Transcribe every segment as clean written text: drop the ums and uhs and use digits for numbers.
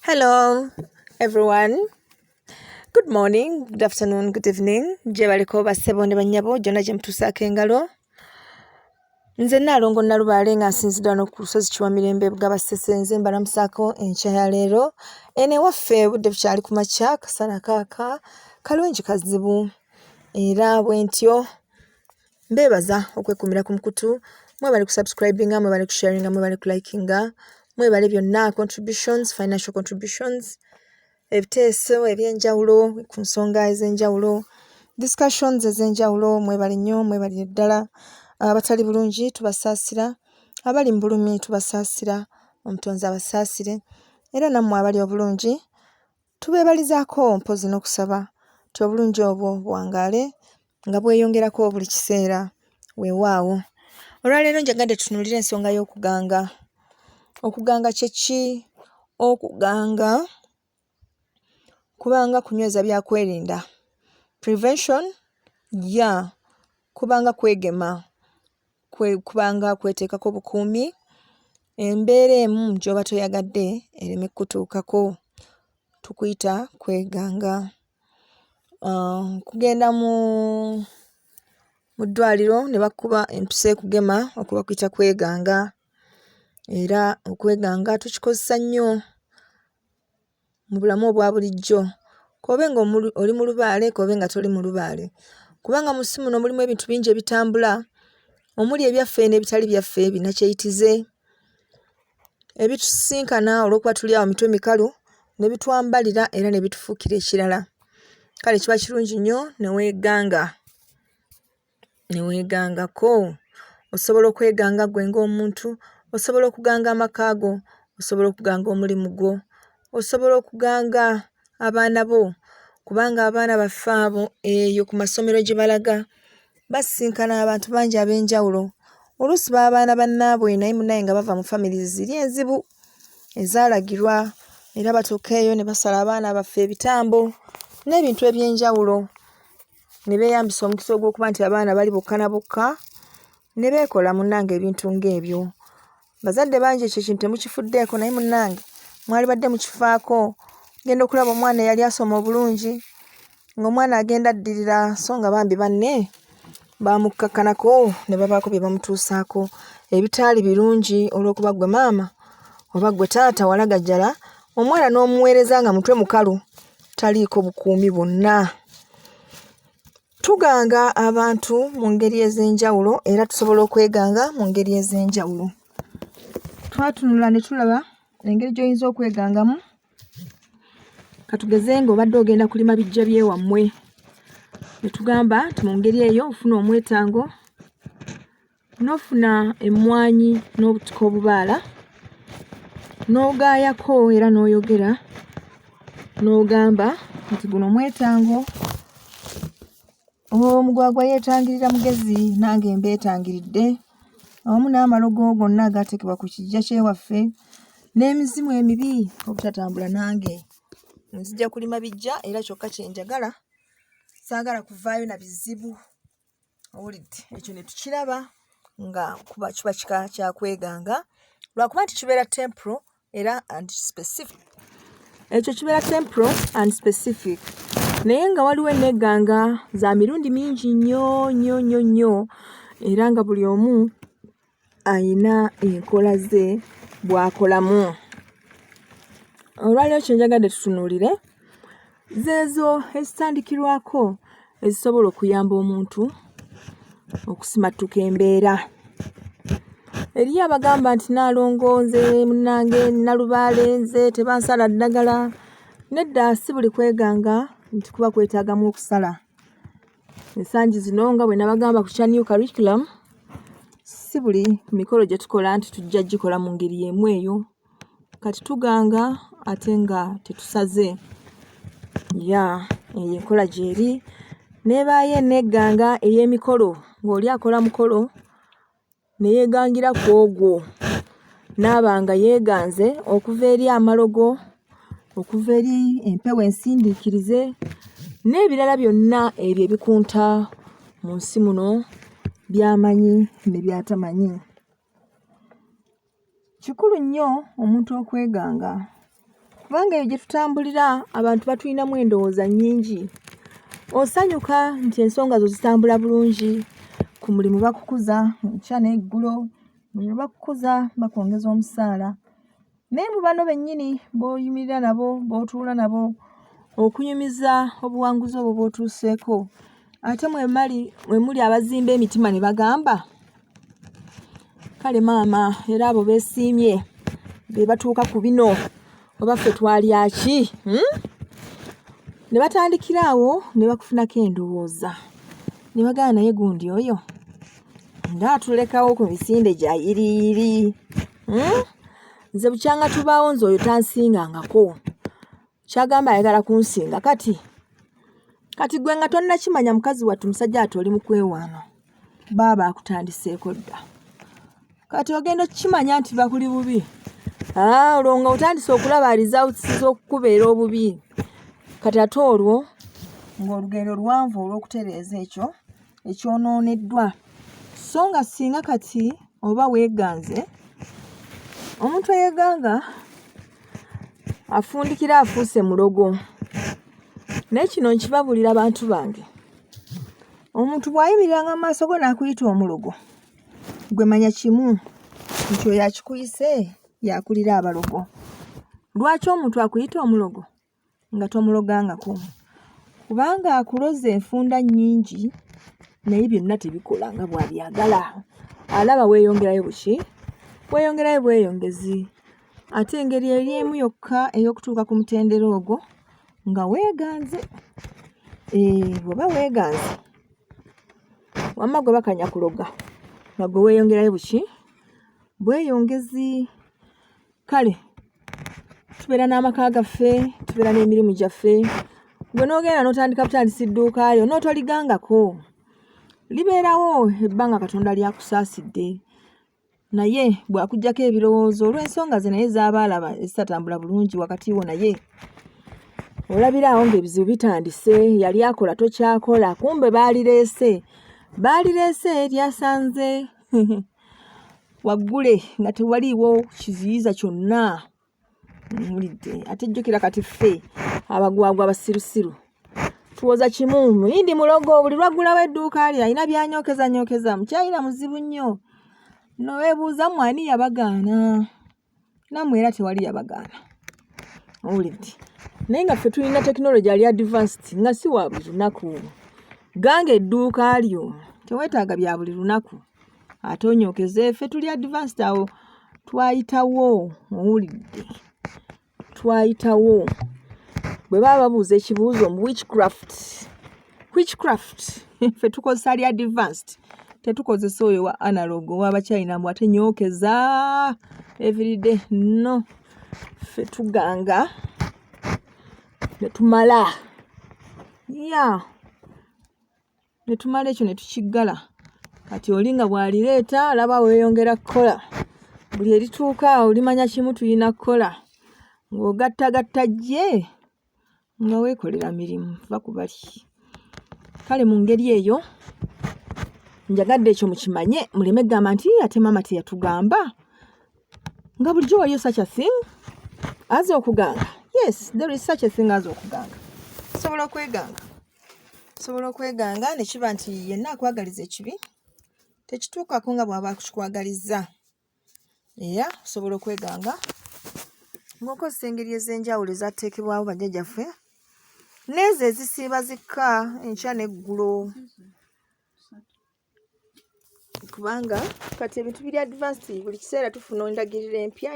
Hello, everyone. Good morning, good afternoon, good evening. Je baliko basebo ne banyabo jona je mtusaka engalo. Nze nalongo nalubale nga nsinzidwa no ku lusozi Kiwamirembe bugaba sesenze mbalamusako enkya ya leero. Ene waffe budde bukyali ku makya kasana kaaka kalungi kazibu. Era bwentyo mbebaza okwekumira ku mukutu. Mwebale ku subscribinga, mwebale ku sharinga, mwebale ku likinga. Mwebale byonna contributions, financial contributions. Ebiteeso ebyenjawulo ku nsonga ez'enjawulo, discussions ez'enjawulo, mwebale nnyo, mwebale ddala. Abatali bulungi tubasaasira, abali mu bulumi tubasaasira, omutonzi abasaasire. Era nammwe abali obulungi tubeebalizaako mpozi n'okusaba ti obulungi obwo buwangaale nga bweyongerako buli kiseera weewaawo. Olwaleero njagadde tutunuulire ensonga y'okuganga. Okuganga kye ki? Okuganga kubanga kunyweza bya kwerinda. Prevention kubanga kwegema. Kubanga kweteekako bukuumi. Embeera emu gy'oba toyagadde ereme kutuukako. Tukuyita kweganga. Kugenda mu ddwaliro ne bakuba empisa ekugema okuba kuyita kweganga. Era okweganga tukikozesa nnyo mu bulamu obwa bulijjo. Kobe nga oli mu lubaale, kobe nga toli mu lubaale. Kubanga mu nsi muno mulimu ebintu bingi ebitambula, omuli ebyaffe n'ebitali byaffe binakyeyitize. Ebitusinkana olw'okuba tuli awo mitwe mikalu, ne bitwambalira era ne bitufuukira ekirala. Kale kiba kirungi nnyo ne weeganga. Ne weegangako. Osobola okweganga gwe ng'omuntu, osobola okuganga amaka go, osobola okuganga omulimu gwo, osobola okuganga abaana bo, kubanga abaana baffe abo eyo ku masomero gye balaga basinkana abantu bangi ab'enjawulo. Oluusi b'abaana bannaabwe naye munnaye nga bava mu famire ziri enzibu ezaalagirwa, era batuuka eyo ne basala abaana baffe ebitambo n'ebintu eby'enjawulo. Ne beeyambisa omukisa ogw'okuba nti abaana bali bokka na bokka, ne beekola munnange ebintu ng'ebyo. Bazadde bangi ekyo kintu temukifuddeeko, naye munnange mwali badde mukifaako. Genda okulaba omwana eyali asoma obulungi, ng'omwana agenda addirira so nga bambi banne baamukakkanako ne babaako bye bamutuusaako ebitaali birungi olw'okuba ggwe maama oba ggwe taata walagajjala omwana n'omuweereza nga mutwe mukalu taliiko bukuumi bwonna. Tuganga abantu mu ngeri ez'enjawulo era tusobola okweganga mu ngeri ez'enjawulo. Twatunula ne tulaba engeri gy'oyinza okwegangamu. Katugeze ng'obadde ogenda kulima bijja by'ewammwe. Ne tugamba nti mu ngeri eyo ofuna omwetango, n'ofuna emmwanyi n'obutiko obubaala, n'ogaayako era n'oyogera, n'ogamba nti guno omwetango omugwagwa yeetangirira mugezi nange mbeetangiridde, awamu n'amalogo gonna agaateekebwa ku kiggya ky'ewaffe n'emizimu emibi obutatambula nange. Nzija kulima bijja era kyokka kye njagala, saagala kuvaayo na bizibu. Owulidde? Ekyo ne tukiraba nga kuba kiba kika kya kweganga lwakuba nti kibeera temporal era and specific. Ekyo kibeera temporal and specific. Naye nga waliwo ennegganga za mirundi mingi nnyo nnyo nnyo nnyo era nga buli omu ayina enkola ze bw'akolamu. Olwaleero kye njagadde tutunuulire zeezo ezitandikirwako ezisobola okuyamba omuntu okusimattuka embeera. Eriyo abagamba nti Naalongo nze munnange Nalubaale nze tebansala ddagala. Nedda si buli kweganga nti kuba kwetaagamu okusala. Ensangi zino nga bwe nabagamba ku kya new curriculum, si buli mikolo gye tukola nti tujja gikola mu ngeri y'emu eyo. Kati tuganga ate nga tetusaze. Eyo enkola gy'eri. N'ebaayo ennegganga ey'emikolo, ng'oli akola mukolo ne yeegangira ku ogwo. N'aba nga yeeganze okuva eri amalogo, okuva eri empewo ensindiikirize n'ebirala byonna ebyo ebikunta mu nsi muno by'amanyi ne by'atamanyi. Kikulu nnyo omuntu okweganga kubanga ebyo gye tutambulira abantu batulinamu endowooza nnyingi. Osanyuka nti ensonga zo zitambula bulungi, ku mulimu bakukuza enkya n'eggulo, mulimu bakukuza bakwongeza omusaala. Naye mu bano bennyini b'oyimirira nabo, b'otuula nabo, okunyumiza obuwanguzi obwo bw'otuuseeko, ate mwe muli abazimba emitima ne bagamba, kale maama era abo beesiimye be batuuka ku bino oba ffe twalya ki? Ne batandikira awo ne bakufunako endowooza. Ne bagamba naye gundi oyo ng'atulekawo ku misinde gya yiriiri. Nze bukyanga tubaawo nze oyo tansingangako. Kyagamba ayagala kunsinga kati gwe nga tonnakimanya mukazi wattu musajja ati oli mu kwewaana. Baaba akutandiseeko dda. Kati ogenda okukimanya nti bakuli bubi. Olwo nga otandise okulaba results z'okukubeera obubi. Kati ate olwo ng'olugendo luwanvu olw'okutereeza ekyo ekyonooneddwa. So nga singa kati oba weeganze, omuntu eyeeganga afundikira afuuse mulogo. Naye kino nkibabulira bantu bange. Omuntu bw'ayimiriranga mu maaso go n'akuyita omulogo, gwe manya kimu nti oyo akikuyise yakulira abalogo. Lwaki omuntu akuyita omulogo nga tomulogangako? Kubanga akuloza enfunda nnyingi naye byonna tebikola nga bw'abyagala. Alaba weeyongerayo buki? Weeyongerayo bweyongezi. Ate engeri eri emu yokka ey'okutuuka ku mutendera ogwo nga weeganze. Bw'oba weeganze wamma gwe bakanya kuloga nga gwe weeyongerayo buki? Bweyongezi. Kale tubeera n'amaka gaffe, tubeera n'emirimu gyaffe. Gwe n'ogenda n'otandika butandisi dduuka lyo n'otoligangako. Libeerawo ebbanga Katonda lyakusaasidde. Naye bw'akuggyako ebirowoozo olw'ensonga ze naye z'aba alaba ezitatambula bulungi wakati wo naye, olabira awo ng'ebizibu bitandise, yali akola tokyakola, kumbe baalireese lyasanze waggule nga tewaliiwo kiziyiza kyonna. Mulidde ate jjukira kati ffe abagwagwa abasirusiru tuwoza kimu, muyindi mulogo, buli lwaggulawo edduuka lye alina byanyokeza mukyalina muzibu nnyo. No weebuuza mwani yabagaana? Nammwe era tewali yabagaana. Owulidde. Naye nga ffe tulina tekinologi ali advanced nga si wa buli lunaku. Ganga edduuka lyo teweetaaga bya buli lunaku. Ate onyokeze, ffe tuli advanced awo twayitawo. Owulidde. Twayitawo. Bwe baba babuuza ekibuuzo mu witchcraft ffe tukozesa ali advanced. Tetukozesa oyo wa analog ow'abakyayina mbw ate nyokeza everyday. No, ffe tuganga ne tumala. Ne tumala ekyo ne tukiggala. Kati oli nga bw'alireeta alaba weeyongera kukola. Buli erituuka olimanya kimu tulina kukola. Ng'ogattagatta gye nga weekolera mirimu va ku bali. Kale mu ngeri eyo njagadde ekyo mukimanye, muleme gamba nti ate maama teyatugamba. Nga bulijjo waliyo such a thing as okuganga. Yes, there is such a thing as okuganga. Sobola okweganga ne kiba nti yenna akwagaliza ekibi tekituukako nga bw'aba akikwagaliza. Sobola okweganga ng'okozesa engeri ez'enjawulo ezaateekebwawo bajjajjaffe n'ezo ezisiiba zikka enkya n'eggulo. Kubanga kati ebintu biri advanced, buli kiseera tufuna endagiriro empya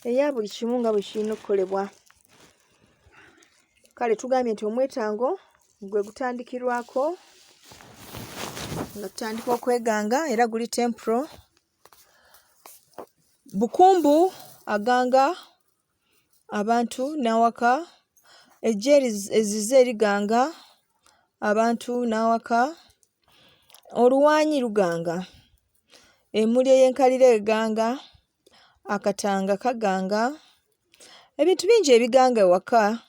eya buli kimu nga bwe kirina okukolebwa. Kale tugambye nti omwetango gwe gutandikirwako nga tutandika okweganga era guli temporal. Bukumbu aganga abantu n'awaka, ejje ezize eriganga abantu n'awaka, oluwaanyi luganga, emmuli ey'enkalira eganga, akatanga kaganga. Ebintu bingi ebiganga ewaka,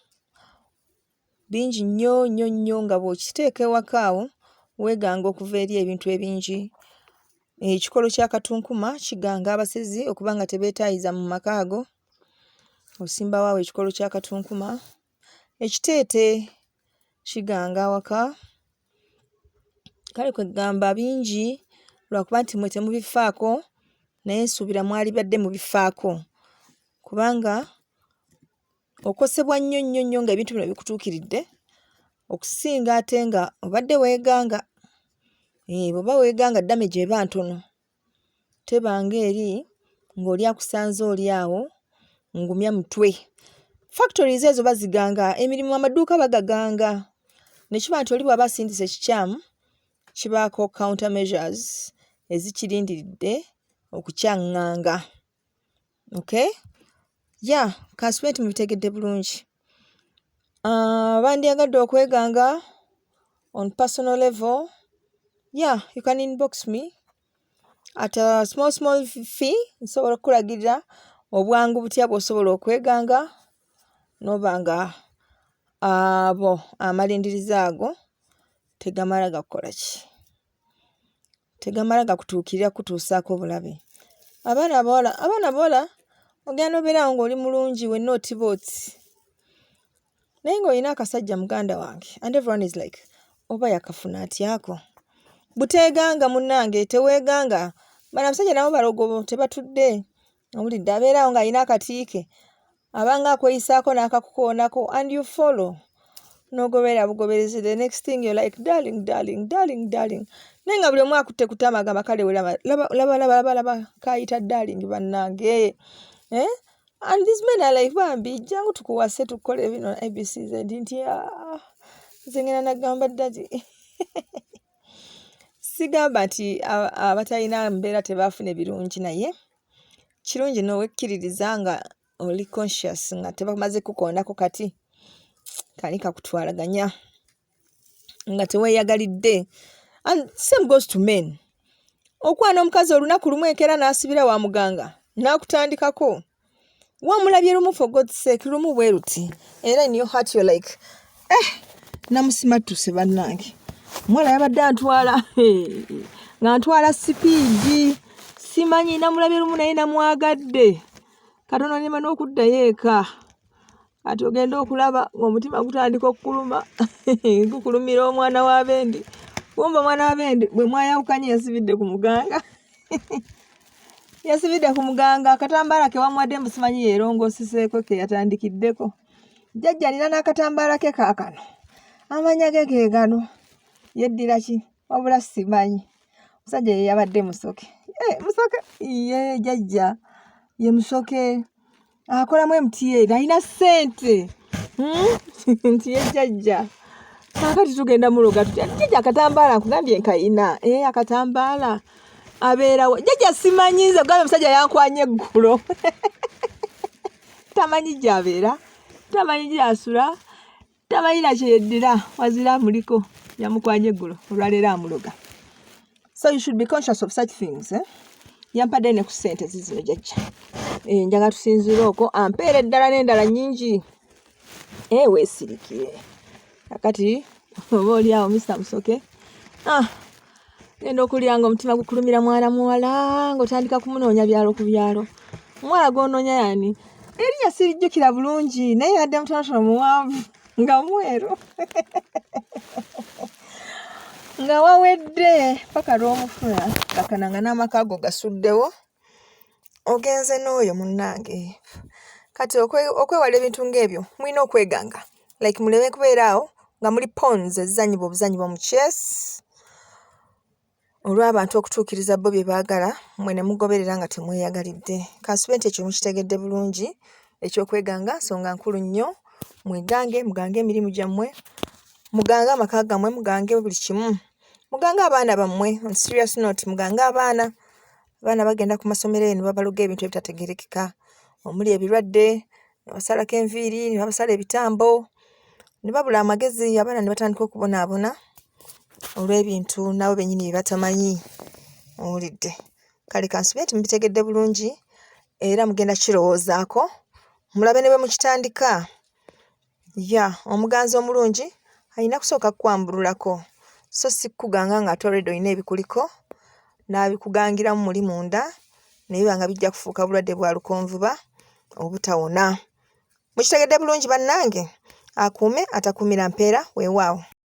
bingi nnyo nga bw'okiteeka ewaka awo weeganga okuva eri ebintu ebingi. Ekikolo ky'akatunkuma kiganga abasezi okuba nga tebeetaayiza mu maka ago. osimba waawe ekikolo kya katunkuma. Ekiteete kiganga waka. Kale kwe gamba bingi lwakuba nti mwe temubifaako naye nsuubira mwali badde mubifaako kubanga okosebwa nnyo nga ebintu bino bikutuukiridde okusinga ate nga obadde weeganga. Bw'oba weeganga damage eba ntono. Tebanga eri ng'oli akusanze oli awo ngumya mutwe. Factories ezo baziganga, emirimu amaduuka bagaganga. Ne kiba nti oli bw'aba asindise ekikyamu kibaako counter measures ezikirindiridde okukyaŋŋanga. Okay? Kansube nti mubitegedde bulungi. Bandyagadde okweganga on personal level. You can inbox me at a small fee. Nsobola okukulagirira obwangu butya bw'osobola okweganga n'obanga abo amalindiriza ago tegamala gakola ki? Tegamala gakutuukirira kutuusaako obulabe. Abaana bawala ogenda obeerawo ng'oli mulungi wenna otibooti. Naye ng'olina akasajja muganda wange and everyone is like oba yakafuna atyako. Buteeganga munnange teweeganga. Bano abasajja nabo balogobo tebatudde. Owulidde abeerawo ng'alina akatiike. Abanga akweyisaako n'akakukoonako and you follow. N'ogoberera bugoberezi. The next thing you're like darling. Naye nga buli omu akutte ku ttama agamba kale laba kayita darling bannange. And these men are like bambi jangu tukuwase tukole bino ABCZ nti nze ngenda nagamba ddati. Sigamba nti abatalina mbeera tebafune birungi naye kirungi n'owekkiririza nga oli conscious nga tebamaze kukoonako kati kani kakutwalaganya nga teweeyagalidde. And same goes to men. Okwana omukazi olunaku lumu ekera n'asibira wa muganga n'akutandikako wamulabye lumu for God's sake lumu bwe ruti era in your heart you're like namusimatuse bannange mwala yabadde antwala nga ntwala sipiidi simanyi namulabye lumu naye namwagadde katono nima n'okuddayo eka ati ogenda okulaba ng'omutima gutandika okukuluma gukulumira omwana w'abendi. Wumva omwana w'abendi bwe mwayawukanye yasibidde ku muganga. Yasibidde ku muganga akatambaala ke wamwadde mbusimanyi yeerongoosiseeko ke yatandikiddeko. Jjajja nina n'akatambaala ke kaakano amanya ge gano yeddira ki wabula simanyi. Musajja ye yabadde musoke. Musoke jjajja ye musoke akolamu MTN alina ssente nti ye jjajja kakati tugenda muloga tutya jjajja akatambaala nkugambye nkayina akatambaala abeerawo jjajja simanyi nze kugambye musajja yankwanye eggulo tamanyi gy'abeera tamanyi gy'asula tamanyi nakyo yeddira wazira muliko yamukwanye eggulo olwaleero amuloga. So you should be conscious of such things. Yampadde ne ku ssente zizino jjajja njaga tusinzire okwo ampeera eddala n'endala nnyingi weesirikire kakati oba oli awo Mr. Musoke genda okulyanga omutima gukulumira mwana muwala ng'otandika kumunoonya byalo ku byalo. Omuwala gw'onoonya yani erinnya sirijjukira bulungi naye yadde mutonotono muwanvu nga mweru nga wawedde paka lw'omufuna kakananga n'amaka go gasuddewo ogenze n'oyo munnange. Kati okwewala ebintu ng'ebyo mulina okweganga like muleme kubeera awo nga muli pawns ezizanyibwa obuzanyibwa mu chess olw'abantu okutuukiriza bo bye baagala mmwe ne mugoberera nga temweyagalidde. Kansube nti ekyo mukitegedde bulungi ekyokweganga nsonga nkulu nnyo. Mwegange mugange emirimu gyammwe mugange amaka gammwe mugange buli kimu mugange abaana bammwe on serious note mugange abaana bagenda ku masomero ne babaluga ebintu ebitategerekeka omuli ebirwadde ne basalako enviiri ne babasala ebitambo ne babula amagezi abaana ne batandika okubonaabona olw'ebintu nabo bennyini bye batamanyi. Owulidde kale kansube nti mubitegedde bulungi era mugenda kirowoozaako mulabe ne bwe mukitandika. Omuganzi omulungi alina kusooka kukwambululako so si kukuganga nga ate already olina ebikuliko n'abikugangiramu muli munda naye banga bijja kufuuka bulwadde bwa lukonvuba obutawona. Mukitegedde bulungi bannange? Akuume atakuumira mpeera weewaawo.